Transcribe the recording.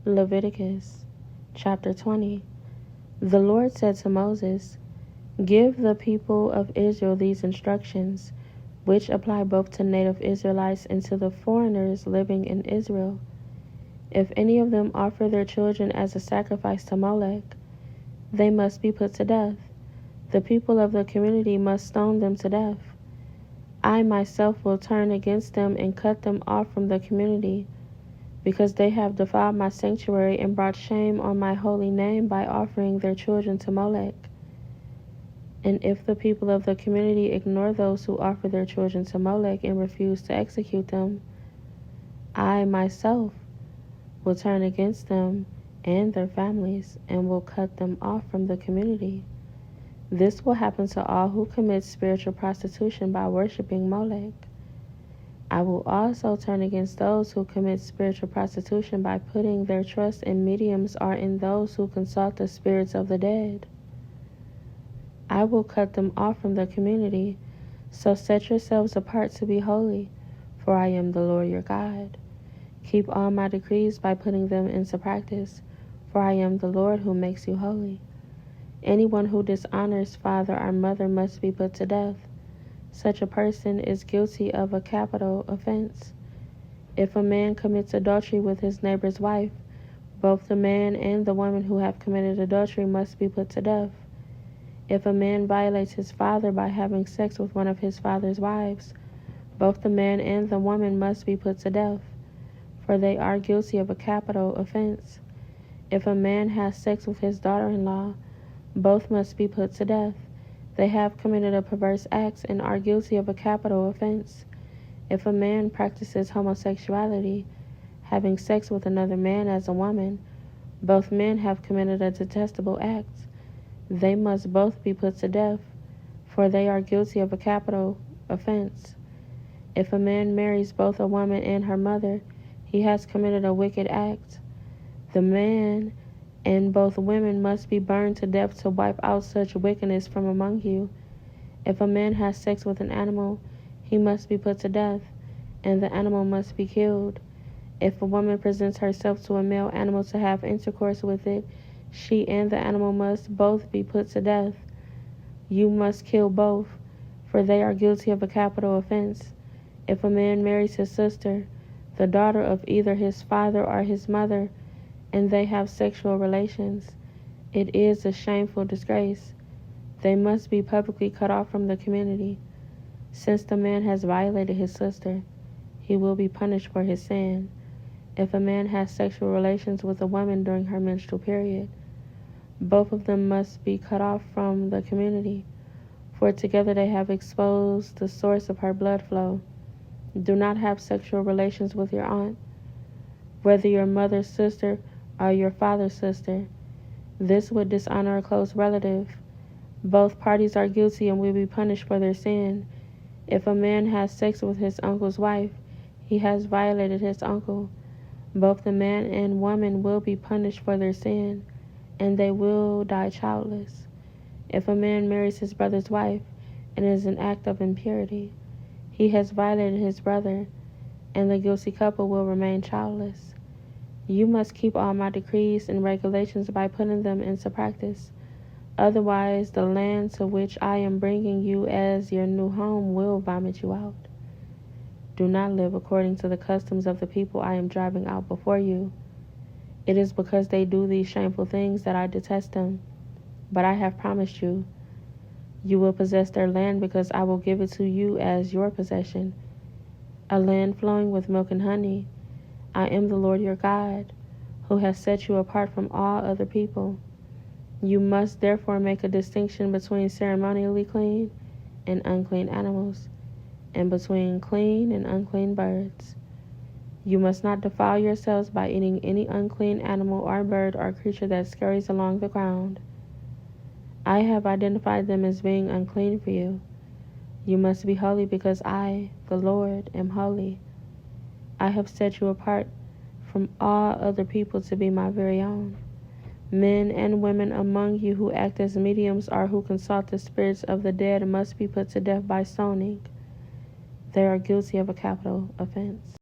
Leviticus chapter 20. The Lord said to Moses, "Give the people of Israel these instructions, which apply both to native Israelites and to the foreigners living in Israel. If any of them offer their children as a sacrifice to Molech, they must be put to death. The people of the community must stone them to death. I myself will turn against them and cut them off from the community, because they have defiled my sanctuary and brought shame on my holy name by offering their children to Molech. And if the people of the community ignore those who offer their children to Molech and refuse to execute them, I myself will turn against them and their families and will cut them off from the community. This will happen to all who commit spiritual prostitution by worshiping Molech. I will also turn against those who commit spiritual prostitution by putting their trust in mediums or in those who consult the spirits of the dead. I will cut them off from the community, so set yourselves apart to be holy, for I am the Lord your God. Keep all my decrees by putting them into practice, for I am the Lord who makes you holy. Anyone who dishonors father or mother must be put to death. Such a person is guilty of a capital offense. If a man commits adultery with his neighbor's wife, both the man and the woman who have committed adultery must be put to death. If a man violates his father by having sex with one of his father's wives, both the man and the woman must be put to death, for they are guilty of a capital offense. If a man has sex with his daughter-in-law, both must be put to death. They have committed a perverse act and are guilty of a capital offense. If a man practices homosexuality, having sex with another man as a woman, both men have committed a detestable act. They must both be put to death, for they are guilty of a capital offense. If a man marries both a woman and her mother, he has committed a wicked act. The man and both women must be burned to death to wipe out such wickedness from among you. If a man has sex with an animal, he must be put to death, and the animal must be killed. If a woman presents herself to a male animal to have intercourse with it, she and the animal must both be put to death. You must kill both, for they are guilty of a capital offense. If a man marries his sister, the daughter of either his father or his mother, and they have sexual relations, it is a shameful disgrace. They must be publicly cut off from the community. Since the man has violated his sister, he will be punished for his sin. If a man has sexual relations with a woman during her menstrual period, both of them must be cut off from the community, for together they have exposed the source of her blood flow. Do not have sexual relations with your aunt, whether your mother's sister or your father's sister. This would dishonor a close relative. Both parties are guilty and will be punished for their sin. If a man has sex with his uncle's wife, he has violated his uncle. Both the man and woman will be punished for their sin, and they will die childless. If a man marries his brother's wife, it is an act of impurity. He has violated his brother, and the guilty couple will remain childless. You must keep all my decrees and regulations by putting them into practice. Otherwise, the land to which I am bringing you as your new home will vomit you out. Do not live according to the customs of the people I am driving out before you. It is because they do these shameful things that I detest them. But I have promised you, you will possess their land because I will give it to you as your possession, a land flowing with milk and honey. I am the Lord your God, who has set you apart from all other people. You must therefore make a distinction between ceremonially clean and unclean animals, and between clean and unclean birds. You must not defile yourselves by eating any unclean animal or bird or creature that scurries along the ground. I have identified them as being unclean for you. You must be holy because I, the Lord, am holy. I have set you apart from all other people to be my very own. Men and women among you who act as mediums or who consult the spirits of the dead must be put to death by stoning. They are guilty of a capital offense.